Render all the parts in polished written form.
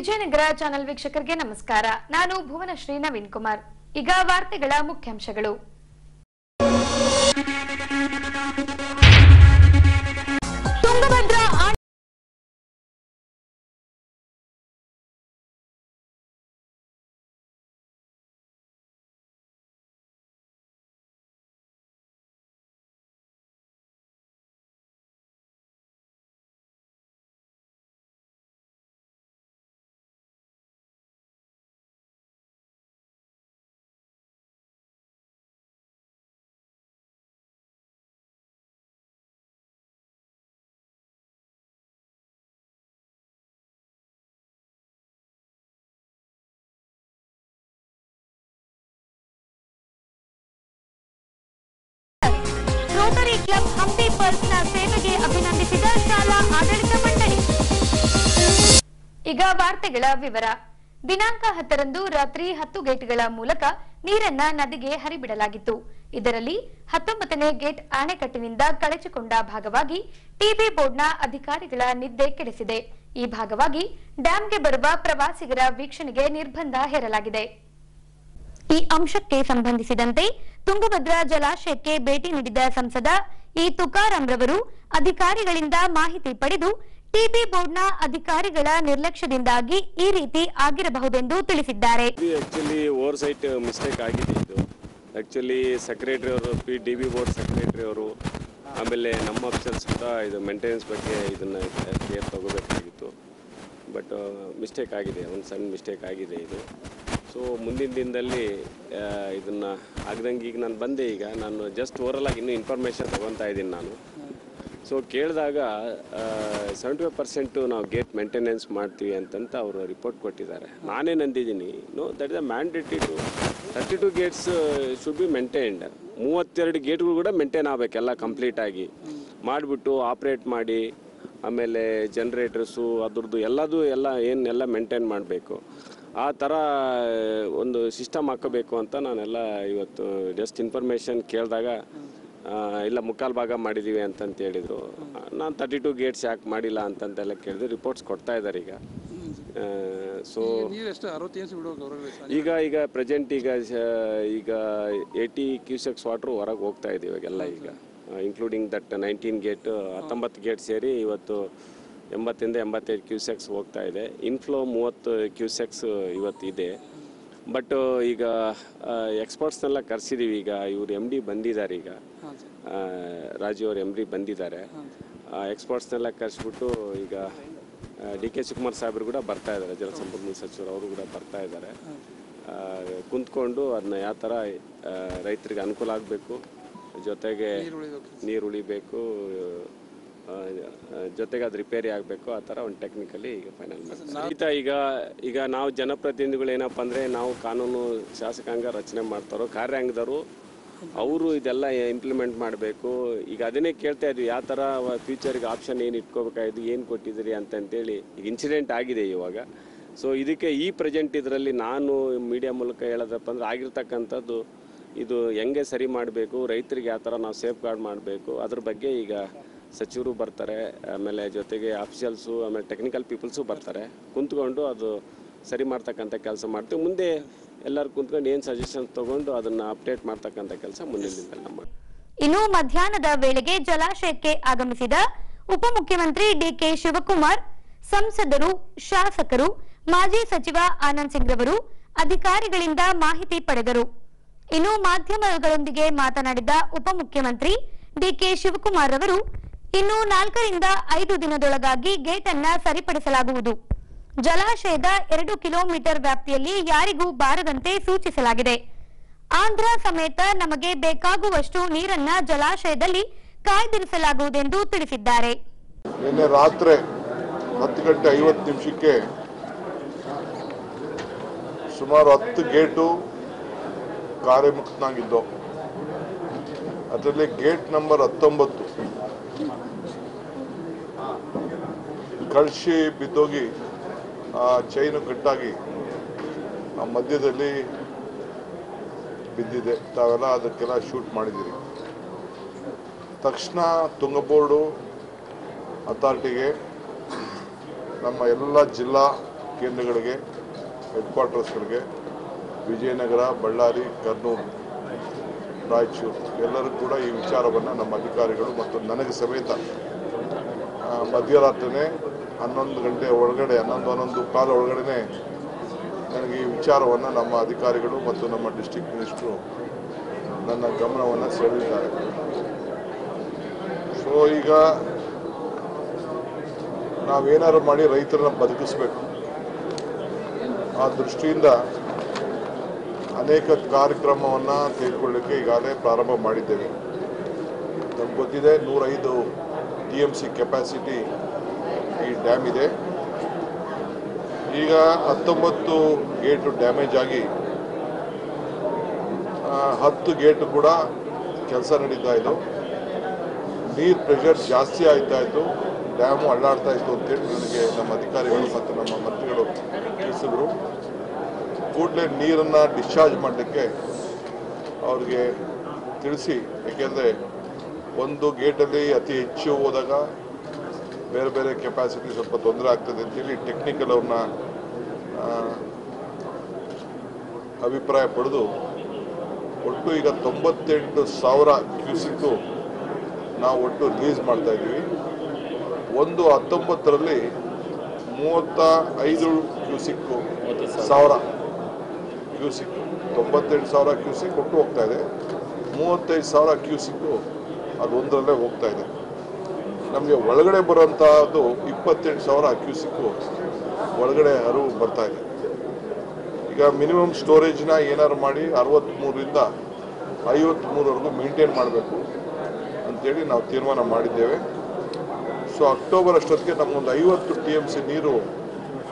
Vijayanagara channel ವೀಕ್ಷಕರಿಗೆ ನಮಸ್ಕಾರ. ನಾನು ಭುವನಶ್ರೀ ನವೀನ್ ಕುಮಾರ್. ಈಗ ವಾರ್ತೆಗಳ ಮುಖ್ಯಾಂಶಗಳು. ತುಂಗಭದ್ರಾ ರೋಟರಿ ಕ್ಲಬ್ ಹಂಪಿ ಪರ್ಸ್ನ ಸೇವೆಗೆ ಅಭಿನಂದಿಸಿದ ಶಾಲಾ ಆಡಳಿತ ಮಂಡಳಿ. ಈಗ ವಾರ್ತೆಗಳ ವಿವರ. ದಿನಾಂಕ 10ರಂದು ರಾತ್ರಿ 10 ಗೇಟ್ಗಳ ಮೂಲಕ ನೀರನ್ನ ನದಿಗೆ ಹರಿಬಿಡಲಾಗಿತ್ತು. ಇದರಲ್ಲಿ 19ನೇ ಗೇಟ್ ಅಣೆಕಟ್ಟಿನಿಂದ ಕಳಚಿಕೊಂಡ ಭಾಗವಾಗಿ ಟಿಬಿ ಬೋರ್ಡ್ನ ಅಧಿಕಾರಿಗಳ ನಿದ್ದೆ ಕೆಡಿಸಿದೆ. ಈ ಭಾಗವಾಗಿ ಡ್ಯಾಂಗೆ ಬರುವ ಪ್ರವಾಸಿಗರ ವೀಕ್ಷಣೆಗೆ ನಿರ್ಬಂಧ ಹೇರಲಾಗಿದೆ. ಈ ಅಂಶಕ್ಕೆ ಸಂಬಂಧಿಸಿದಂತೆ ತುಂಗಭದ್ರಾ ಜಲಾಶಯಕ್ಕೆ ಭೇಟಿ ನೀಡಿದ ಸಂಸದ ಇ ತುಕಾರಾಂ ರವರು ಅಧಿಕಾರಿಗಳಿಂದ ಮಾಹಿತಿ ಪಡೆದು ಟಿಬಿ ಬೋರ್ಡ್ನ ಅಧಿಕಾರಿಗಳ ನಿರ್ಲಕ್ಷ್ಯದಿಂದಾಗಿ ಈ ರೀತಿ ಆಗಿರಬಹುದೆಂದು ತಿಳಿಸಿದ್ದಾರೆ. ಆಕ್ಚುಲಿ ಓವರ್ಸೈಟ್ ಮಿಸ್ಟೇಕ್ ಆಗಿದೆ. ಇದು ಆಕ್ಚುಲಿ ಸೆಕ್ರೆಟರಿ ಅವರು ಟಿಬಿ ಬೋರ್ಡ್ ಸೆಕ್ರೆಟರಿ ಅವರು ಆಮೇಲೆ ನಮ್ಮ ಆಫೀಸರ್ಸ್ ಕೂಡ ಇದು ಮೇಂಟೆನೆನ್ಸ್ ಬಗ್ಗೆ ಇದನ್ನ ಕೇರ್ ತಗೋಬೇಕಾಗಿತ್ತು. ಬಟ್ ಮಿಸ್ಟೇಕ್ ಆಗಿದೆ, ಒಂದು ಸಣ್ಣ ಮಿಸ್ಟೇಕ್ ಆಗಿದೆ ಇದು. ಸೊ ಮುಂದಿನ ದಿನದಲ್ಲಿ ಇದನ್ನು ಆಗದಂಗೆ ಈಗ ನಾನು ಬಂದೆ. ಈಗ ನಾನು ಜಸ್ಟ್ ಓವರಲ್ ಆಗಿ ಇನ್ನೂ ಇನ್ಫಾರ್ಮೇಷನ್ ತೊಗೊತಾ ಇದ್ದೀನಿ ನಾನು. ಸೊ ಕೇಳಿದಾಗ 75% ನಾವು ಗೇಟ್ ಮೇಂಟೆನೆನ್ಸ್ ಮಾಡ್ತೀವಿ ಅಂತಂತ ಅವರು ರಿಪೋರ್ಟ್ ಕೊಟ್ಟಿದ್ದಾರೆ. ನಾನೇ ನಂದಿದ್ದೀನಿ, no that is a mandatory to 32 gates should be maintained. 32 ಗೇಟ್ಗಳು ಕೂಡ ಮೇಂಟೈನ್ ಆಗಬೇಕೆಲ್ಲ ಕಂಪ್ಲೀಟಾಗಿ ಮಾಡಿಬಿಟ್ಟು ಆಪ್ರೇಟ್ ಮಾಡಿ, ಆಮೇಲೆ ಜನ್ರೇಟರ್ಸು ಅದ್ರದ್ದು ಎಲ್ಲ ಏನೆಲ್ಲ ಮೇಂಟೈನ್ ಮಾಡಬೇಕು. ಆ ಥರ ಒಂದು ಸಿಸ್ಟಮ್ ಹಾಕೋಬೇಕು ಅಂತ ನಾನೆಲ್ಲ ಇವತ್ತು ಜಸ್ಟ್ ಇನ್ಫಾರ್ಮೇಷನ್ ಕೇಳಿದಾಗ ಇಲ್ಲ ಮುಕ್ಕಾಲು ಭಾಗ ಮಾಡಿದ್ದೀವಿ ಅಂತಂತ ಹೇಳಿದರು. ನಾನು 32 ಗೇಟ್ಸ್ ಯಾಕೆ ಮಾಡಿಲ್ಲ ಅಂತಂತೆಲ್ಲ ಕೇಳಿದ್ರು. ರಿಪೋರ್ಟ್ಸ್ ಕೊಡ್ತಾ ಇದ್ದಾರೆ ಈಗ. ಸೊ ಈಗ ಪ್ರೆಸೆಂಟ್ ಈಗ 80 ಕ್ಯೂಸೆಕ್ಸ್ ವಾಟ್ರು ಹೊರಗೆ ಹೋಗ್ತಾ ಇದೆ ಇವಾಗೆಲ್ಲ. ಈಗ ಇನ್ಕ್ಲೂಡಿಂಗ್ ದಟ್ 19 ಗೇಟ್ 19 ಗೇಟ್ ಸೇರಿ ಇವತ್ತು 80ರಿಂದ 85 ಕ್ಯೂಸೆಕ್ಸ್ ಹೋಗ್ತಾ ಇದೆ. ಇನ್ಫ್ಲೋ 30 ಕ್ಯೂಸೆಕ್ಸ್ ಇವತ್ತು ಇದೆ. ಬಟ್ ಈಗ ಎಕ್ಸ್ಪರ್ಟ್ಸ್ನೆಲ್ಲ ಕರೆಸಿದ್ದೀವಿ. ಈಗ ಇವರು MD ಬಂದಿದ್ದಾರೆ, ಈಗ ರಾಜು ಅವರು MD ಬಂದಿದ್ದಾರೆ. ಎಕ್ಸ್ಪರ್ಟ್ಸ್ನೆಲ್ಲ ಕರೆಸಿಬಿಟ್ಟು ಈಗ DK ಶಿವಕುಮಾರ್ ಸಾಹೇಬರು ಕೂಡ ಬರ್ತಾ ಇದ್ದಾರೆ, ಜಲಸಂಪನ್ಮೂಲ ಸಚಿವರು ಅವರು ಕೂಡ ಬರ್ತಾ ಇದ್ದಾರೆ. ಕುಂತ್ಕೊಂಡು ಅದನ್ನ ಯಾವ ಥರ ರೈತರಿಗೆ ಅನುಕೂಲ ಆಗಬೇಕು, ಜೊತೆಗೆ ನೀರು ಉಳಿಬೇಕು, ಜೊತೆಗೆ ಅದು ರಿಪೇರಿ ಆಗಬೇಕು, ಆ ಥರ ಒಂದು ಟೆಕ್ನಿಕಲಿ ಈಗ ಫೈನಲ್ ಮಾಡ್ತಾರೆ. ಈಗ ನಾವು ಜನಪ್ರತಿನಿಧಿಗಳು ಏನಪ್ಪ ಅಂದರೆ, ನಾವು ಕಾನೂನು ಶಾಸಕಾಂಗ ರಚನೆ ಮಾಡ್ತಾರೋ ಕಾರ್ಯಾಂಗದವರು ಅವರು ಇದೆಲ್ಲ ಇಂಪ್ಲಿಮೆಂಟ್ ಮಾಡಬೇಕು. ಈಗ ಅದನ್ನೇ ಕೇಳ್ತಾ ಇದ್ವಿ, ಯಾವ ಥರ ಫ್ಯೂಚರ್ಗೆ ಆಪ್ಷನ್ ಏನು ಇಟ್ಕೋಬೇಕಾಗಿದ್ದು, ಏನು ಕೊಟ್ಟಿದ್ದೀರಿ ಅಂತಂತೇಳಿ. ಈಗ ಇನ್ಸಿಡೆಂಟ್ ಆಗಿದೆ ಇವಾಗ. ಸೊ ಇದಕ್ಕೆ ಈ ಪ್ರೆಸೆಂಟ್ ಇದರಲ್ಲಿ ನಾನು ಮೀಡಿಯಾ ಮೂಲಕ ಹೇಳೋದಪ್ಪ ಅಂದರೆ, ಆಗಿರ್ತಕ್ಕಂಥದ್ದು ಇದು ಹೆಂಗೆ ಸರಿ ಮಾಡಬೇಕು, ರೈತರಿಗೆ ಯಾವ ಥರ ನಾವು ಸೇಫ್ ಗಾರ್ಡ್ ಮಾಡಬೇಕು, ಅದ್ರ ಬಗ್ಗೆ ಈಗ ಸಚಿವರು ಬರ್ತಾರೆ, ಆಮೇಲೆ ಜೊತೆಗೆ ಆಫೀಷಿಯಲ್ಸು, ಆಮೇಲೆ ಟೆಕ್ನಿಕಲ್ ಪೀಪಲ್ಸು ಬರ್ತಾರೆ. ಕುಂತ್ಕೊಂಡು ಅದು ಸರಿ ಮಾಡ್ತಕ್ಕಂಥ ಕೆಲಸ ಮಾಡ್ತೀವಿ. ಮುಂದೆ ಎಲ್ಲರೂ ಕುಂತ್ಕೊಂಡು ಏನು ಸಜೆಷನ್ಸ್ ತೊಗೊಂಡು ಅದನ್ನು ಅಪ್ಡೇಟ್ ಮಾಡ್ತಕ್ಕಂಥ ಕೆಲಸ ಮುಂದಿನ ದಿನದಲ್ಲಿ ನಮ್ಮ. ಇನ್ನು ಮಧ್ಯಾಹ್ನದ ವೇಳೆಗೆ ಜಲಾಶಯಕ್ಕೆ ಆಗಮಿಸಿದ ಉಪಮುಖ್ಯಮಂತ್ರಿ DK ಶಿವಕುಮಾರ್, ಸಂಸದರು, ಶಾಸಕರು, ಮಾಜಿ ಸಚಿವ ಆನಂದ್ ಸಿಂಗ್ ರವರು ಅಧಿಕಾರಿಗಳಿಂದ ಮಾಹಿತಿ ಪಡೆದರು. ಇನ್ನು ಮಾಧ್ಯಮಗಳೊಂದಿಗೆ ಮಾತನಾಡಿದ ಉಪಮುಖ್ಯಮಂತ್ರಿ DK ಶಿವಕುಮಾರ್ ಅವರು, ಇನ್ನು 4ರಿಂದ 5 ದಿನದೊಳಗಾಗಿ ಗೇಟ್ ಅನ್ನ ಸರಿಪಡಿಸಲಾಗುವುದು. ಜಲಾಶಯದ 2 ಕಿಲೋಮೀಟರ್ ವ್ಯಾಪ್ತಿಯಲ್ಲಿ ಯಾರಿಗೂ ಬಾರದಂತೆ ಸೂಚಿಸಲಾಗಿದೆ. ಆಂಧ್ರ ಸಮೇತ ನಮಗೆ ಬೇಕಾಗುವಷ್ಟು ನೀರನ್ನ ಜಲಾಶಯದಲ್ಲಿ ಕಾಯ್ದಿರಿಸಲಾಗುವುದೆಂದು ತಿಳಿಸಿದ್ದಾರೆ. ನಿನ್ನೆ ರಾತ್ರಿ 10:50 ಸುಮಾರು 10 ಗೇಟು ಕಾರ್ಯಮುಕ್ತನಾಗಿದ್ದು, ಅದರಲ್ಲಿ ಗೇಟ್ ನಂಬರ್ 19 ಕಳಶಿ ಬಿದ್ದೋಗಿ ಚೈನು ಕಟ್ಟಾಗಿ ಮಧ್ಯದಲ್ಲಿ ಬಿದ್ದಿದೆ. ತಾವೆಲ್ಲ ಅದಕ್ಕೆಲ್ಲ ಶೂಟ್ ಮಾಡಿದ್ದೀರಿ. ತಕ್ಷಣ ತುಂಗಬೋರ್ಡು ಅಥಾರಿಟಿಗೆ ನಮ್ಮ ಎಲ್ಲ ಜಿಲ್ಲಾ ಕೇಂದ್ರಗಳಿಗೆ, ಹೆಡ್ ಕ್ವಾರ್ಟರ್ಸ್ಗಳಿಗೆ, ವಿಜಯನಗರ, ಬಳ್ಳಾರಿ, ಕರ್ನೂಲು, ರಾಯಚೂರು ಎಲ್ಲರೂ ಕೂಡ ಈ ವಿಚಾರವನ್ನು ನಮ್ಮ ಅಧಿಕಾರಿಗಳು ಮತ್ತು ನನಗೆ ಸಮೇತ ಮಧ್ಯರಾತ್ರಿನೇ 11 ಗಂಟೆ ಒಳಗಡೆ 11 ಕಾಲ ಒಳಗಡೆ ನನಗೆ ಈ ವಿಚಾರವನ್ನು ನಮ್ಮ ಅಧಿಕಾರಿಗಳು ಮತ್ತು ನಮ್ಮ ಡಿಸ್ಟ್ರಿಕ್ಟ್ ಮಿನಿಸ್ಟ್ರು ನನ್ನ ಗಮನವನ್ನು ಸೆಳೆದಿದ್ದಾರೆ. ಸೊ ಈಗ ನಾವೇನಾದ್ರು ಮಾಡಿ ರೈತರನ್ನ ಬದುಕಿಸ್ಬೇಕು. ಆ ದೃಷ್ಟಿಯಿಂದ ಅನೇಕ ಕಾರ್ಯಕ್ರಮವನ್ನು ತೆಗೆದುಕೊಳ್ಳಲಿಕ್ಕೆ ಈಗಾಗಲೇ ಪ್ರಾರಂಭ ಮಾಡಿದ್ದೇವೆ. ನಮ್ಗೆ ಗೊತ್ತಿದೆ 105 TMC ಕೆಪಾಸಿಟಿ ಈ ಡ್ಯಾಮ್ ಇದೆ. ಈಗ 19 ಗೇಟು ಡ್ಯಾಮೇಜ್ ಆಗಿ 10 ಗೇಟು ಕೂಡ ಕೆಲಸ ನಡೀತಾ ಇತ್ತು. ನೀರು ಪ್ರೆಷರ್ ಜಾಸ್ತಿ ಆಯ್ತಾ ಇತ್ತು, ಡ್ಯಾಮು ಅಳ್ಳಾಡ್ತಾ ಇತ್ತು ಅಂತೇಳಿ ನನಗೆ ನಮ್ಮ ಅಧಿಕಾರಿಗಳು ಮತ್ತು ನಮ್ಮ ಮಂತ್ರಿಗಳು ತಿಳಿಸಿದ್ರು. ಕೂಡಲೇ ನೀರನ್ನು ಡಿಸ್ಚಾರ್ಜ್ ಮಾಡಲಿಕ್ಕೆ ಅವ್ರಿಗೆ ತಿಳಿಸಿ, ಏಕೆಂದರೆ ಒಂದು ಗೇಟಲ್ಲಿ ಅತಿ ಹೆಚ್ಚು ಹೋದಾಗ ಬೇರೆ ಬೇರೆ ಕೆಪಾಸಿಟಿ ಸ್ವಲ್ಪ ತೊಂದರೆ ಆಗ್ತದೆ ಅಂತೇಳಿ ಟೆಕ್ನಿಕಲ್ ಅವ್ರನ್ನ ಅಭಿಪ್ರಾಯ ಪಡೆದು ಒಟ್ಟು ಈಗ 98,000 ಕ್ಯೂಸಿಕ್ಕು ನಾವು ಒಟ್ಟು ರಿಲೀಸ್ ಮಾಡ್ತಾ ಇದ್ದೀವಿ. 19ರಲ್ಲಿ 35 ಕ್ಯೂಸಿಕ್ಕು 1000 ಕ್ಯೂಸಿಕ್ 98,000 ಕ್ಯೂಸಿಕ್ ಒಟ್ಟು ಹೋಗ್ತಾ ಇದೆ. 35,000 ಕ್ಯೂಸಿಕ್ಕು ಅದು ಒಂದರಲ್ಲೇ ಹೋಗ್ತಾ ಇದೆ. ನಮಗೆ ಒಳಗಡೆ ಬರುವಂತಹದ್ದು 28,000 ಕ್ಯೂಸಿಕ್ಕು ಒಳಗಡೆ ಹರಿವು ಬರ್ತಾ ಇದೆ. ಈಗ ಮಿನಿಮಮ್ ಸ್ಟೋರೇಜ್ನ ಏನಾದ್ರು ಮಾಡಿ 63ರಿಂದ 53ವರೆಗೂ ಮೇಂಟೈನ್ ಮಾಡಬೇಕು ಅಂತೇಳಿ ನಾವು ತೀರ್ಮಾನ ಮಾಡಿದ್ದೇವೆ. ಸೊ ಅಕ್ಟೋಬರ್ ಅಷ್ಟೊತ್ತಿಗೆ ನಮಗೊಂದು 50 TMC ನೀರು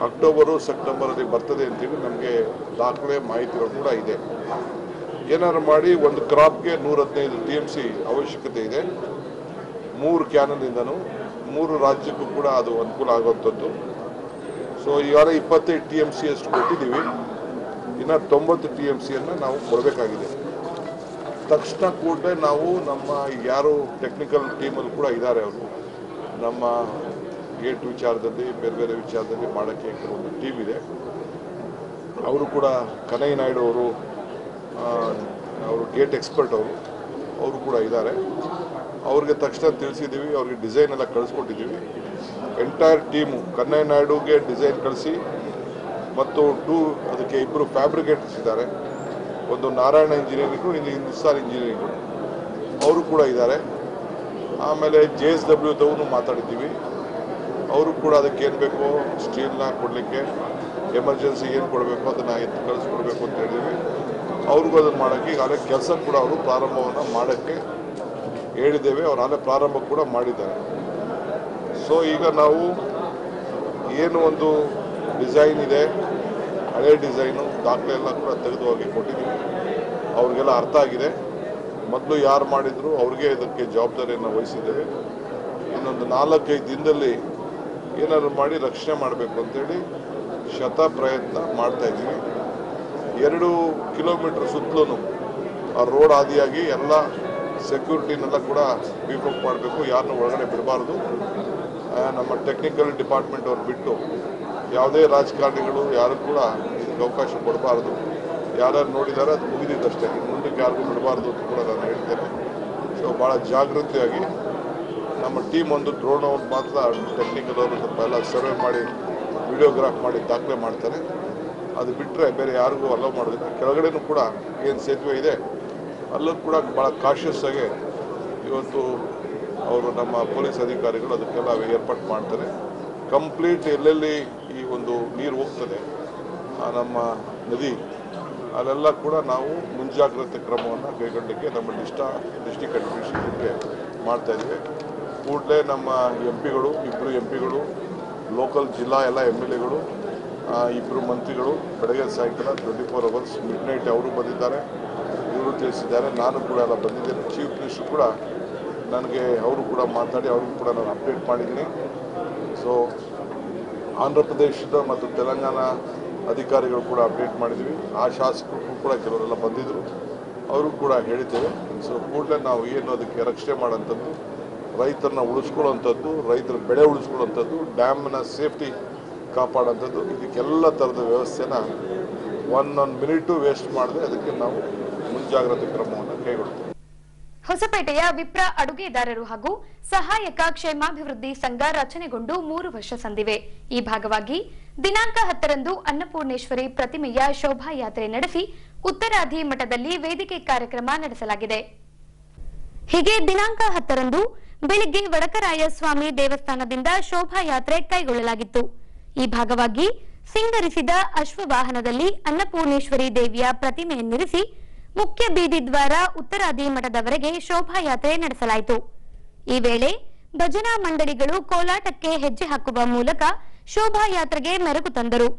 ಅಕ್ಟೋಬರು ಸೆಪ್ಟೆಂಬರಲ್ಲಿ ಬರ್ತದೆ ಅಂತೇಳಿ ನಮಗೆ ದಾಖಲೆ ಮಾಹಿತಿಗಳು ಕೂಡ ಇದೆ. ಏನಾದ್ರು ಮಾಡಿ ಒಂದು ಕ್ರಾಪ್ಗೆ 115 TMC ಅವಶ್ಯಕತೆ ಇದೆ. 3 ಕ್ಯಾನಲಿಂದನೂ 3 ರಾಜ್ಯಕ್ಕೂ ಕೂಡ ಅದು ಅನುಕೂಲ ಆಗುವಂಥದ್ದು. ಸೊ ಈಗಾಗಲೇ 25 TMC ಅಷ್ಟು ಕೊಟ್ಟಿದ್ದೀವಿ. ಇನ್ನು 90 TMCಯನ್ನು ನಾವು ಕೊಡಬೇಕಾಗಿದೆ. ತಕ್ಷಣ ಕೂಡಲೇ ನಾವು ನಮ್ಮ ಯಾರು ಟೆಕ್ನಿಕಲ್ ಟೀಮಲ್ಲಿ ಕೂಡ ಇದ್ದಾರೆ, ಅವರು ನಮ್ಮ ಗೇಟ್ ವಿಚಾರದಲ್ಲಿ ಬೇರೆ ಬೇರೆ ವಿಚಾರದಲ್ಲಿ ಮಾಡೋಕ್ಕೆ ಕೆಲವೊಂದು ಟೀಮ್ ಇದೆ. ಅವರು ಕೂಡ ಕನೈ ನಾಯ್ಡು ಅವರು ಗೇಟ್ ಎಕ್ಸ್ಪರ್ಟ್ ಅವರು ಕೂಡ ಇದ್ದಾರೆ. ಅವ್ರಿಗೆ ತಕ್ಷಣ ತಿಳಿಸಿದ್ದೀವಿ, ಅವ್ರಿಗೆ ಡಿಸೈನ್ ಎಲ್ಲ ಕಳಿಸ್ಕೊಟ್ಟಿದ್ದೀವಿ. ಎಂಟೈರ್ ಟೀಮು ಕನ್ನೈ ನಾಯ್ಡುಗೆ ಡಿಸೈನ್ ಕಳಿಸಿ ಮತ್ತು ಅದಕ್ಕೆ 2 ಫ್ಯಾಬ್ರಿಕೇಟರ್ಸ್ ಇದ್ದಾರೆ. ಒಂದು ನಾರಾಯಣ ಇಂಜಿನಿಯರಿಂಗು, ಇನ್ನು ಹಿಂದೂಸ್ತಾನ್ ಇಂಜಿನಿಯರಿಂಗು ಅವರು ಕೂಡ ಇದ್ದಾರೆ. ಆಮೇಲೆ JSW ತವನು ಮಾತಾಡಿದ್ದೀವಿ. ಅವರು ಕೂಡ ಅದಕ್ಕೆ ಏನು ಬೇಕೋ ಸ್ಟೀಲ್ನ ಕೊಡಲಿಕ್ಕೆ, ಎಮರ್ಜೆನ್ಸಿ ಏನು ಕೊಡಬೇಕು ಅದನ್ನು ಎತ್ತು ಕಳಿಸ್ಕೊಡ್ಬೇಕು ಅಂತ ಹೇಳಿದ್ವಿ. ಅವ್ರಿಗೂ ಅದನ್ನು ಮಾಡೋಕ್ಕೆ ಈಗಾಗಲೇ ಕೆಲಸ ಕೂಡ ಅವರು ಪ್ರಾರಂಭವನ್ನು ಮಾಡೋಕ್ಕೆ ಹೇಳಿದ್ದೇವೆ. ಅವ್ರು ಆಗಲೇ ಪ್ರಾರಂಭ ಕೂಡ ಮಾಡಿದ್ದಾರೆ. ಸೊ ಈಗ ನಾವು ಏನು ಒಂದು ಡಿಸೈನ್ ಇದೆ, ಹಳೆ ಡಿಸೈನು ದಾಖಲೆ ಎಲ್ಲ ಕೂಡ ತೆಗೆದು ಹೋಗಿ ಕೊಟ್ಟಿದ್ದೀವಿ. ಅವ್ರಿಗೆಲ್ಲ ಅರ್ಥ ಆಗಿದೆ. ಮೊದಲು ಯಾರು ಮಾಡಿದ್ರು ಅವ್ರಿಗೆ ಇದಕ್ಕೆ ಜವಾಬ್ದಾರಿಯನ್ನು ವಹಿಸಿದ್ದೇವೆ. ಇನ್ನೊಂದು 4-5 ದಿನದಲ್ಲಿ ಏನಾದ್ರು ಮಾಡಿ ರಕ್ಷಣೆ ಮಾಡಬೇಕು ಅಂತೇಳಿ ಪ್ರಯತ್ನ ಮಾಡ್ತಾಯಿದ್ದೀವಿ. 2 ಕಿಲೋಮೀಟರ್ ಸುತ್ತಲೂ ಆ ರೋಡ್ ಆದಿಯಾಗಿ ಎಲ್ಲ ಸೆಕ್ಯೂರಿಟಿನೆಲ್ಲ ಕೂಡ ಬೀಫಪ್ ಮಾಡಬೇಕು. ಯಾರನ್ನೂ ಒಳಗಡೆ ಬಿಡಬಾರ್ದು. ನಮ್ಮ ಟೆಕ್ನಿಕಲ್ ಡಿಪಾರ್ಟ್ಮೆಂಟ್ ಅವ್ರು ಬಿಟ್ಟು ಯಾವುದೇ ರಾಜಕಾರಣಿಗಳು ಯಾರು ಕೂಡ ಇದಕ್ಕೆ ಅವಕಾಶ ಕೊಡಬಾರ್ದು. ಯಾರ್ಯಾರು ನೋಡಿದ್ದಾರೆ ಅದು ಮುಗಿದಿದ್ದಷ್ಟೇ, ಮುಂದಕ್ಕೆ ಯಾರಿಗೂ ಬಿಡಬಾರ್ದು ಅಂತ ಕೂಡ ನಾನು ಹೇಳ್ತೇನೆ. ಸೊ ಭಾಳ ಜಾಗೃತಿಯಾಗಿ ನಮ್ಮ ಟೀಮ್ ಒಂದು ಡ್ರೋನ್ ಅವ್ರು ಮಾತ್ರ ಟೆಕ್ನಿಕಲ್ ಅವರು ಸ್ವಲ್ಪ ಎಲ್ಲ ಸರ್ವೆ ಮಾಡಿ ವಿಡಿಯೋಗ್ರಾಫ್ ಮಾಡಿ ದಾಖಲೆ ಮಾಡ್ತಾರೆ. ಅದು ಬಿಟ್ಟರೆ ಬೇರೆ ಯಾರಿಗೂ ಅಲೋ ಮಾಡೋದಿಲ್ಲ. ಕೆಳಗಡೆನೂ ಕೂಡ ಏನು ಸೇತುವೆ ಇದೆ ಅಲ್ಲೂ ಕೂಡ ಭಾಳ ಕಾಷಿಯಸ್ ಆಗಿ ಇವತ್ತು ಅವರು ನಮ್ಮ ಪೊಲೀಸ್ ಅಧಿಕಾರಿಗಳು ಅದಕ್ಕೆಲ್ಲ ಏರ್ಪಾಟ್ ಮಾಡ್ತಾರೆ. ಕಂಪ್ಲೀಟ್ ಎಲ್ಲೆಲ್ಲಿ ಈ ಒಂದು ನೀರು ಹೋಗ್ತದೆ ನಮ್ಮ ನದಿ ಅಲ್ಲೆಲ್ಲ ಕೂಡ ನಾವು ಮುಂಜಾಗ್ರತೆ ಕ್ರಮವನ್ನು ಕೈಗೊಳ್ಳಲಿಕ್ಕೆ ನಮ್ಮ ಡಿಸ್ಟಿಕ್ ಅಡ್ಮಿನಿಸ್ಟ್ರೇಷನ್ಗೆ ಮಾಡ್ತಾಯಿದ್ದೀವಿ. ಕೂಡಲೇ ನಮ್ಮ MP ಗಳು 2 MP ಗಳು, ಲೋಕಲ್ ಜಿಲ್ಲಾ ಎಲ್ಲ MLAಗಳು, 2 ಮಂತ್ರಿಗಳು ಬೆಳಗ್ಗೆ ಸಾಯಂಕಾಲ 24 hours ಮಿಡ್ನೈಟ್ ಅವರು ಬಂದಿದ್ದಾರೆ. ಇವರು ತಿಳಿಸಿದ್ದಾರೆ. ನಾನು ಕೂಡ ಎಲ್ಲ ಬಂದಿದ್ದೇನೆ. ಚೀಫ್ ಮಿನಿಸ್ಟರ್ ಕೂಡ ನನಗೆ ಅವರು ಕೂಡ ಮಾತಾಡಿ ಅವ್ರಿಗೂ ಕೂಡ ನಾನು ಅಪ್ಡೇಟ್ ಮಾಡಿದ್ದೀನಿ. ಸೊ ಆಂಧ್ರ ಪ್ರದೇಶದ ಮತ್ತು ತೆಲಂಗಾಣ ಅಧಿಕಾರಿಗಳು ಕೂಡ ಅಪ್ಡೇಟ್ ಮಾಡಿದ್ದೀವಿ. ಆ ಶಾಸಕರು ಕೂಡ ಕೆಲವರೆಲ್ಲ ಬಂದಿದ್ದರು, ಅವರು ಕೂಡ ಹೇಳಿದ್ದೇವೆ. ಸೊ ಕೂಡಲೇ ನಾವು ಏನು ಅದಕ್ಕೆ ರಕ್ಷಣೆ ಮಾಡೋಂಥದ್ದು, ರೈತರನ್ನ ಉಳಿಸ್ಕೊಳ್ಳೋವಂಥದ್ದು, ರೈತರ ಬೆಳೆ ಉಳಿಸ್ಕೊಳ್ಳೋವಂಥದ್ದು, ಡ್ಯಾಮ್ನ ಸೇಫ್ಟಿ ಕಾಪಾಡೋಂಥದ್ದು. ಇದಕ್ಕೆಲ್ಲ ಥರದ ವ್ಯವಸ್ಥೆನ ಒಂದೊಂದು ಮಿನಿಟು ವೇಸ್ಟ್ ಮಾಡದೆ ಅದಕ್ಕೆ ನಾವು ಮುಂಜಾಗ್ರತೆ ಕ್ರಮವನ್ನು ಕೈಗೊಳ್ತೀವಿ. ಹೊಸಪೇಟೆಯ ವಿಪ್ರ ಅಡುಗೆದಾರರು ಹಾಗೂ ಸಹಾಯಕ ಕ್ಷೇಮಾಭಿವೃದ್ಧಿ ಸಂಘ ರಚನೆಗೊಂಡು 3 ವರ್ಷ ಸಂದಿವೆ. ಈ ಭಾಗವಾಗಿ ದಿನಾಂಕ 10ರಂದು ಅನ್ನಪೂರ್ಣೇಶ್ವರಿ ಪ್ರತಿಮೆಯ ಶೋಭಾಯಾತ್ರೆ ನಡೆಸಿ ಉತ್ತರಾದಿ ಮಠದಲ್ಲಿ ವೇದಿಕೆ ಕಾರ್ಯಕ್ರಮ ನಡೆಸಲಾಗಿದೆ. ಹೀಗೆ ದಿನಾಂಕ 10ರಂದು ಬೆಳಿಗ್ಗೆ ವಡಕರಾಯ ಸ್ವಾಮಿ ದೇವಸ್ಥಾನದಿಂದ ಶೋಭಾಯಾತ್ರೆ ಕೈಗೊಳ್ಳಲಾಗಿತ್ತು. ಈ ಭಾಗವಾಗಿ ಸಿಂಗರಿಸಿದ ಅಶ್ವವಾಹನದಲ್ಲಿ ಅನ್ನಪೂರ್ಣೇಶ್ವರಿ ದೇವಿಯ ಪ್ರತಿಮೆಯನ್ನಿರಿಸಿ ಮುಖ್ಯ ಬೀದಿ ದ್ವಾರ ಉತ್ತರಾದಿ ಮಠದವರೆಗೆ ಶೋಭಾಯಾತ್ರೆ ನಡೆಸಲಾಯಿತು. ಈ ವೇಳೆ ಭಜನಾ ಮಂಡಳಿಗಳು ಕೋಲಾಟಕ್ಕೆ ಹೆಜ್ಜೆ ಹಾಕುವ ಮೂಲಕ ಶೋಭಾಯಾತ್ರೆಗೆ ಮೆರುಗು ತಂದರು.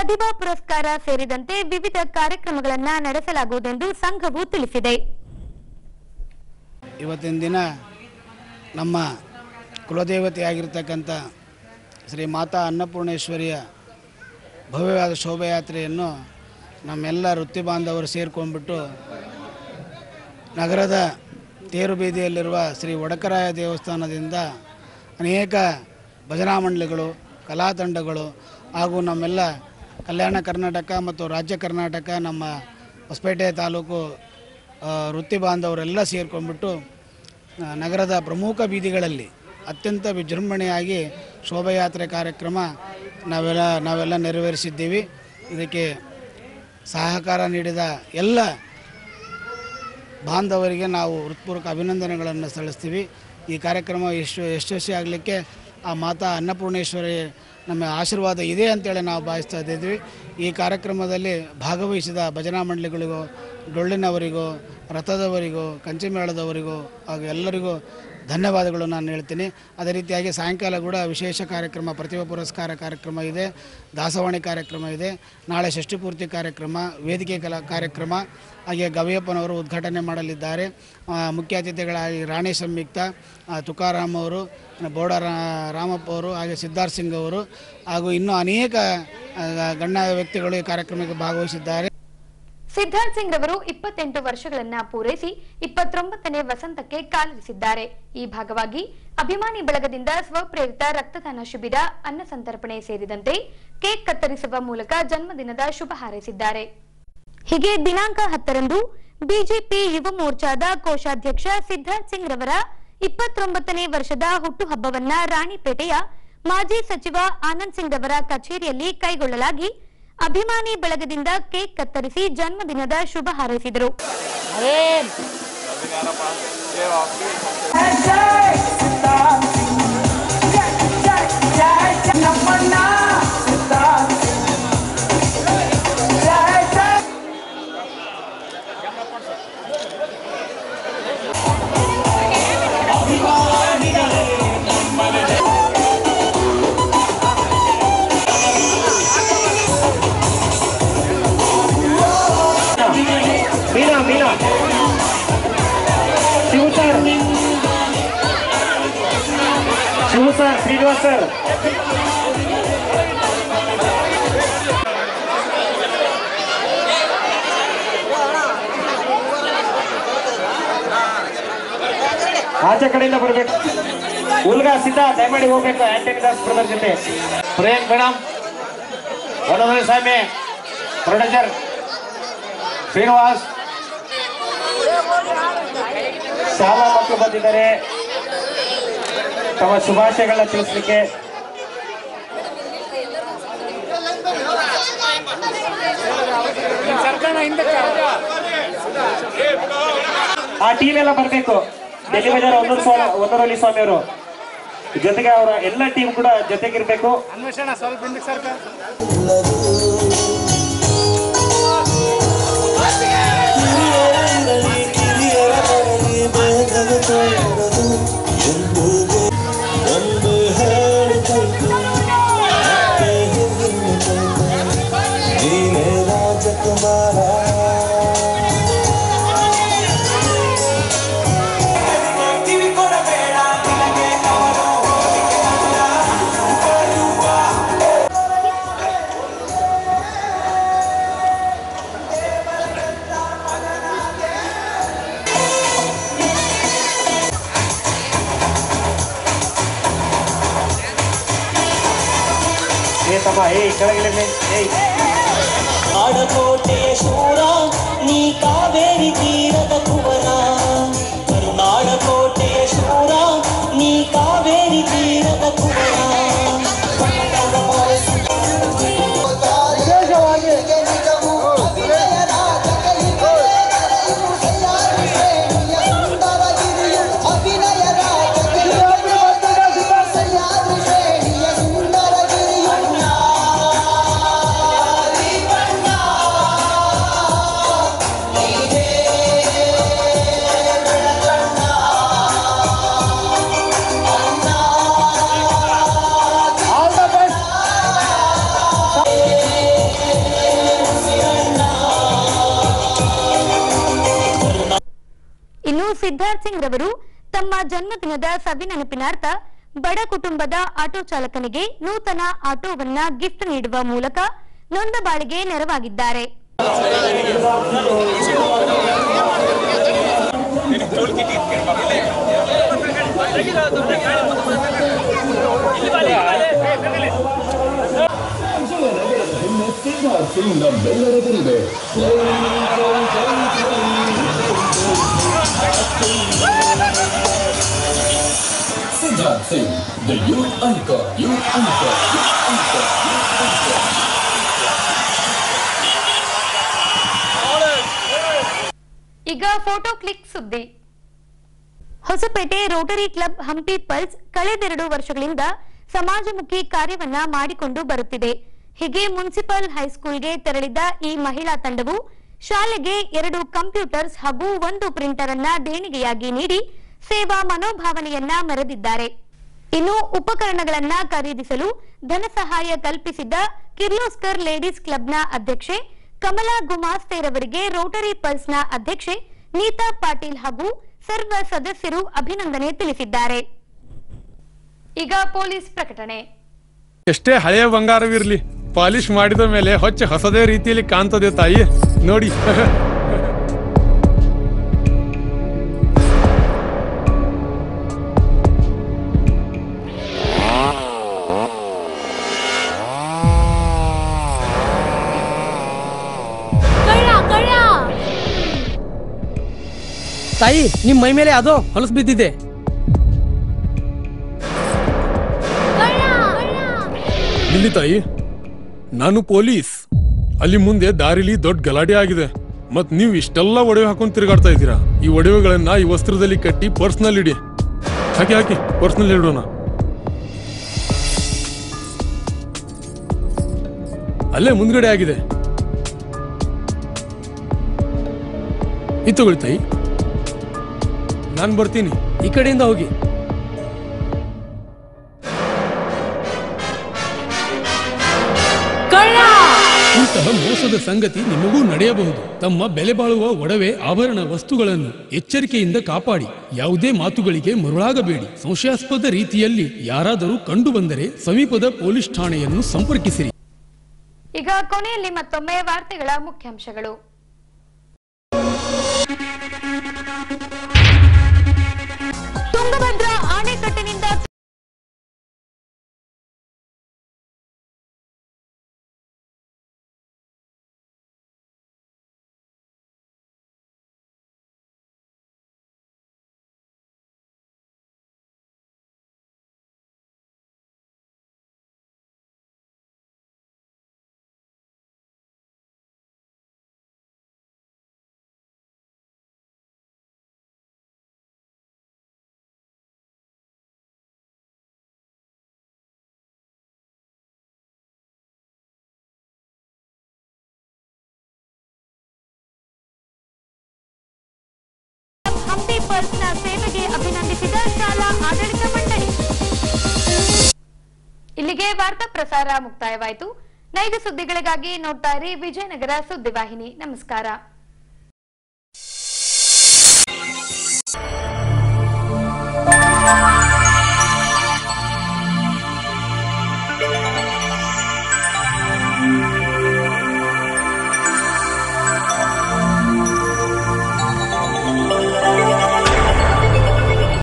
ಪ್ರತಿಭಾ ಪುರಸ್ಕಾರ ಸೇರಿದಂತೆ ವಿವಿಧ ಕಾರ್ಯಕ್ರಮಗಳನ್ನು ನಡೆಸಲಾಗುವುದೆಂದು ಸಂಘವು ತಿಳಿಸಿದೆ. ಇವತ್ತಿನ ದಿನ ನಮ್ಮ ಕುಲದೇವತೆಯಾಗಿರ್ತಕ್ಕಂಥ ಶ್ರೀ ಮಾತಾ ಅನ್ನಪೂರ್ಣೇಶ್ವರಿಯ ಭವ್ಯವಾದ ಶೋಭಾಯಾತ್ರೆಯನ್ನು ನಮ್ಮೆಲ್ಲ ವೃತ್ತಿ ಬಾಂಧವರು ಸೇರ್ಕೊಂಡ್ಬಿಟ್ಟು ನಗರದ ತೇರು ಬೀದಿಯಲ್ಲಿರುವ ಶ್ರೀ ಒಡಕರಾಯ ದೇವಸ್ಥಾನದಿಂದ ಅನೇಕ ಭಜನಾ ಮಂಡಳಿಗಳು, ಕಲಾ ತಂಡಗಳು ಹಾಗೂ ನಮ್ಮೆಲ್ಲ ಕಲ್ಯಾಣ ಕರ್ನಾಟಕ ಮತ್ತು ರಾಜ್ಯ ಕರ್ನಾಟಕ, ನಮ್ಮ ಹೊಸಪೇಟೆ ತಾಲೂಕು ವೃತ್ತಿ ಬಾಂಧವರೆಲ್ಲ ಸೇರ್ಕೊಂಡ್ಬಿಟ್ಟು ನಗರದ ಪ್ರಮುಖ ಬೀದಿಗಳಲ್ಲಿ ಅತ್ಯಂತ ವಿಜೃಂಭಣೆಯಾಗಿ ಶೋಭಾಯಾತ್ರೆ ಕಾರ್ಯಕ್ರಮ ನಾವೆಲ್ಲ ನೆರವೇರಿಸಿದ್ದೀವಿ. ಇದಕ್ಕೆ ಸಹಕಾರ ನೀಡಿದ ಎಲ್ಲ ಬಾಂಧವರಿಗೆ ನಾವು ಹೃತ್ಪೂರ್ವಕ ಅಭಿನಂದನೆಗಳನ್ನು ಸಲ್ಲಿಸ್ತೀವಿ. ಈ ಕಾರ್ಯಕ್ರಮ ಯಶಸ್ವಿ ಆಗಲಿಕ್ಕೆ ಆ ಮಾತಾ ಅನ್ನಪೂರ್ಣೇಶ್ವರಿ ನಮ್ಮ ಆಶೀರ್ವಾದ ಇದೆ ಅಂತೇಳಿ ನಾವು ಭಾವಿಸ್ತಾ ಇದ್ದೀವಿ. ಈ ಕಾರ್ಯಕ್ರಮದಲ್ಲಿ ಭಾಗವಹಿಸಿದ ಭಜನಾ ಮಂಡಳಿಗಳಿಗೂ, ಡೊಳ್ಳಿನವರಿಗೂ, ರಥದವರಿಗೂ, ಕಂಚಿಮೇಳದವರಿಗೂ ಹಾಗೂ ಎಲ್ಲರಿಗೂ ಧನ್ಯವಾದಗಳು ನಾನು ಹೇಳ್ತೀನಿ. ಅದೇ ರೀತಿಯಾಗಿ ಸಾಯಂಕಾಲ ಕೂಡ ವಿಶೇಷ ಕಾರ್ಯಕ್ರಮ, ಪ್ರತಿಭಾ ಪುರಸ್ಕಾರ ಕಾರ್ಯಕ್ರಮ ಇದೆ, ದಾಸವಾಣಿ ಕಾರ್ಯಕ್ರಮ ಇದೆ, ನಾಳೆ ಷಷ್ಠಿಪೂರ್ತಿ ಕಾರ್ಯಕ್ರಮ, ವೇದಿಕೆ ಕಲಾ ಕಾರ್ಯಕ್ರಮ, ಹಾಗೆ ಗವಿಯಪ್ಪನವರು ಉದ್ಘಾಟನೆ ಮಾಡಲಿದ್ದಾರೆ. ಮುಖ್ಯ ಅತಿಥಿಗಳಾಗಿ ರಾಣಿ ಸಂಯುಕ್ತ, ತುಕಾರಾಮ್ ಅವರು, ಬೋಡ ರಾಮಪ್ಪ ಅವರು, ಹಾಗೆ ಸಿದ್ಧಾರ್ಥ್ ಸಿಂಗ್ ಅವರು ಹಾಗೂ ಇನ್ನೂ ಅನೇಕ ಗಣ್ಯ ವ್ಯಕ್ತಿಗಳು ಈ ಕಾರ್ಯಕ್ರಮಕ್ಕೆ ಭಾಗವಹಿಸಿದ್ದಾರೆ. ಸಿದ್ಧಾರ್ಥ್ ಸಿಂಗ್ ರವರು 28 ವರ್ಷಗಳನ್ನ ಪೂರೈಸಿ 29ನೇ ವಸಂತಕ್ಕೆ ಕಾಲಿರಿಸಿದ್ದಾರೆ. ಈ ಭಾಗವಾಗಿ ಅಭಿಮಾನಿ ಬಳಗದಿಂದ ಸ್ವಪ್ರೇರಿತ ರಕ್ತದಾನ ಶಿಬಿರ, ಅನ್ನ ಸಂತರ್ಪಣೆ ಸೇರಿದಂತೆ ಕೇಕ್ ಕತ್ತರಿಸುವ ಮೂಲಕ ಜನ್ಮದಿನದ ಶುಭ ಹಾರೈಸಿದ್ದಾರೆ. ಹೀಗೆ ದಿನಾಂಕ 10ರಂದು ಬಿಜೆಪಿ ಯುವ ಮೋರ್ಚಾದ ಕೋಶಾಧ್ಯಕ್ಷ ಸಿದ್ಧಾರ್ಥ್ ಸಿಂಗ್ ರವರ 29ನೇ ವರ್ಷದ ಹುಟ್ಟುಹಬ್ಬವನ್ನ ರಾಣಿಪೇಟೆಯ ಮಾಜಿ ಸಚಿವ ಆನಂದ್ ಸಿಂಗ್ ರವರ ಕಚೇರಿಯಲ್ಲಿ ಕೈಗೊಳ್ಳಲಾಗಿ ಅಭಿಮಾನಿ ಬಳಗದಿಂದ ಕೇಕ್ ಕತ್ತರಿಸಿ ಜನ್ಮದಿನದ ಶುಭ ಹಾರೈಸಿದರು. ಸರ್, ಶ್ರೀನಿವಾಸ್ ಸರ್, ಆಚೆ ಕಡೆಯಿಂದ ಬರಬೇಕು. ಉಲ್ಗಾ ಸಿದ್ಧ ದಯಮಾಡಿ ಹೋಗ್ಬೇಕು. ಆಂಟನಿ ದಾಸ್ ಬ್ರದರ್ ಜೊತೆ ಪ್ರಿಯಾಂಕ್ ಮೇಡಮ್, ವನೋದಯ ಸ್ವಾಮಿ, ಪ್ರೊಡ್ಯೂಸರ್ ಶ್ರೀನಿವಾಸ್, ಶಾಲಾ ಮಕ್ಕಳು ಬಂದಿದ್ದಾರೆ ತಮ್ಮ ಶುಭಾಶಯಗಳನ್ನ ತಿಳಿಸಲಿಕ್ಕೆ. ಆ ಟೀಮ್ ಎಲ್ಲ ಬರಬೇಕು. ಡೆಲ್ಲಿ ಬಜಾರ್ ಒಂದೂರಲ್ಲಿ ಸ್ವಾಮಿ ಅವರು ಜೊತೆಗೆ ಅವರ ಎಲ್ಲ ಟೀಮ್ ಕೂಡ ಜೊತೆಗಿರ್ಬೇಕು. ಅನ್ವೇಷಣ ಸ್ವಲ್ಪ ಸರ್ಕಾರ ಆಡಕೋಟೆಯ ಶೂರ ನೀ ಕಾವೇರಿ ತೀರದ ಕುವರ, ಕರುನಾಡಕೋಟೆಯ ಶೂರ ನೀ ಕಾವೇರಿ ತೀರದ ಕುವರ. ಸಿದ್ಧಾರ್ಥ್ ಸಿಂಗ್ ರವರು ತಮ್ಮ ಜನ್ಮದಿನದ ಸವಿನೆನಪಿನಾರ್ಥ ಬಡ ಕುಟುಂಬದ ಆಟೋ ಚಾಲಕನಿಗೆ ನೂತನ ಆಟೋವನ್ನ ಗಿಫ್ಟ್ ನೀಡುವ ಮೂಲಕ ನೊಂದ ಬಾಳಿಗೆ ನೆರವಾಗಿದ್ದಾರೆ. Siddharth Singh, the youth anchor, youth anchor, youth anchor, youth anchor. ಈಗ ಫೋಟೋ ಕ್ಲಿಕ್ ಸುದ್ದಿ. Hospet Rotary Club Hampi pulse ಕಳೆದೆರಡು ವರ್ಷಗಳಿಂದ ಸಮಾಜಮುಖಿ ಕಾರ್ಯವನ್ನ ಮಾಡಿಕೊಂಡು ಬರುತ್ತಿದೆ. ಹೀಗೆ ಮುನ್ಸಿಪಲ್ ಹೈಸ್ಕೂಲ್ಗೆ ತೆರಳಿದ ಈ ಮಹಿಳಾ ತಂಡವು ಶಾಲೆಗೆ 2 ಕಂಪ್ಯೂಟರ್ಸ್ ಹಾಗೂ 1 ಪ್ರಿಂಟರ್ ಅನ್ನ ದೇಣಿಗೆಯಾಗಿ ನೀಡಿ ಸೇವಾ ಮನೋಭಾವನೆಯನ್ನ ಮೆರೆದಿದ್ದಾರೆ. ಇನ್ನು ಉಪಕರಣಗಳನ್ನ ಖರೀದಿಸಲು ಧನ ಸಹಾಯ ಕಲ್ಪಿಸಿದ್ದ ಕಿರ್ಲೋಸ್ಕರ್ ಲೇಡೀಸ್ ಕ್ಲಬ್ನ ಅಧ್ಯಕ್ಷೆ ಕಮಲಾ ಗುಮಾಸ್ತೇರವರಿಗೆ ರೋಟರಿ ಪಲ್ಸ್ನ ಅಧ್ಯಕ್ಷೆ ನೀತಾ ಪಾಟೀಲ್ ಹಾಗೂ ಸರ್ವ ಸದಸ್ಯರು ಅಭಿನಂದನೆ ತಿಳಿಸಿದ್ದಾರೆ. ಈಗ ಪೊಲೀಸ್ ಪ್ರಕಟಣೆ. ಎಷ್ಟೇ ಹಳೆಯ ಬಂಗಾರವಿರ್ಲಿ, ಪಾಲಿಶ್ ಮಾಡಿದ ಮೇಲೆ ಹೊಚ್ಚ ಹೊಸದೇ ರೀತಿಯಲ್ಲಿ ಕಾಣ್ತದೆ ತಾಯಿ ನೋಡಿ. ತಾಯಿ, ನಿಮ್ ಮೈ ಮೇಲೆ ಅದು ಹೊಲಸು ಬಿದ್ದಿದೆ. ಇಲ್ಲಿ ತಾಯಿ, ನಾನು ಪೊಲೀಸ್. ಅಲ್ಲಿ ಮುಂದೆ ದಾರಿಲಿ ದೊಡ್ಡ ಗಲಾಟೆ ಆಗಿದೆ. ಮತ್ ನೀವು ಇಷ್ಟೆಲ್ಲ ಒಡವೆ ಹಾಕೊಂಡು ತಿರುಗಾಡ್ತಾ ಇದ್ದೀರಾ. ಈ ಒಡವೆಗಳನ್ನ ಈ ವಸ್ತ್ರದಲ್ಲಿ ಕಟ್ಟಿ ಪರ್ಸ್ನಲ್ಲಿ ಇಡಿ. ಹಾಕಿ ಹಾಕಿ ಪರ್ಸ್ನಲ್ಲಿ ಇಡೋಣ. ಅಲ್ಲೇ ಮುಂದ್ಗಡೆ ಆಗಿದೆ. ಇದು ತಗೊಳ್ಳಿ ತಾಯಿ, ನಾನು ಬರ್ತೀನಿ. ಈ ಕಡೆಯಿಂದ ಹೋಗಿ. ಇಂತಹ ಮೋಸದ ಸಂಗತಿ ನಿಮಗೂ ನಡೆಯಬಹುದು. ತಮ್ಮ ಬೆಲೆ ಬಾಳುವ ಒಡವೆ ಆಭರಣ ವಸ್ತುಗಳನ್ನು ಎಚ್ಚರಿಕೆಯಿಂದ ಕಾಪಾಡಿ. ಯಾವುದೇ ಮಾತುಗಳಿಗೆ ಮರುಳಾಗಬೇಡಿ. ಸಂಶಯಾಸ್ಪದ ರೀತಿಯಲ್ಲಿ ಯಾರಾದರೂ ಕಂಡು ಬಂದರೆ ಸಮೀಪದ ಪೊಲೀಸ್ ಠಾಣೆಯನ್ನು ಸಂಪರ್ಕಿಸಿರಿ. ಈಗ ಕೊನೆಯಲ್ಲಿ ಮತ್ತೊಮ್ಮೆ ವಾರ್ತೆಗಳ ಮುಖ್ಯಾಂಶಗಳು. ತುಂಗಭದ್ರಾ ಅಣೆಕಟ್ಟಿನಿಂದ ಹಂಪಿ ಪಲ್ಸ್ನ ಸೇವೆಗೆ ಅಭಿನಂದಿಸಿದ ಶಾಲಾ ಆಡಳಿತ ಮಂಡಳಿ. ಇಲ್ಲಿಗೆ ವಾರ್ತಾ ಪ್ರಸಾರ ಮುಕ್ತಾಯವಾಯಿತು. ನೈಜ ಸುದ್ದಿಗಳಿಗಾಗಿ ನೋಡ್ತಾ ಇರಿ ವಿಜಯನಗರ ಸುದ್ದಿವಾಹಿನಿ. ನಮಸ್ಕಾರ.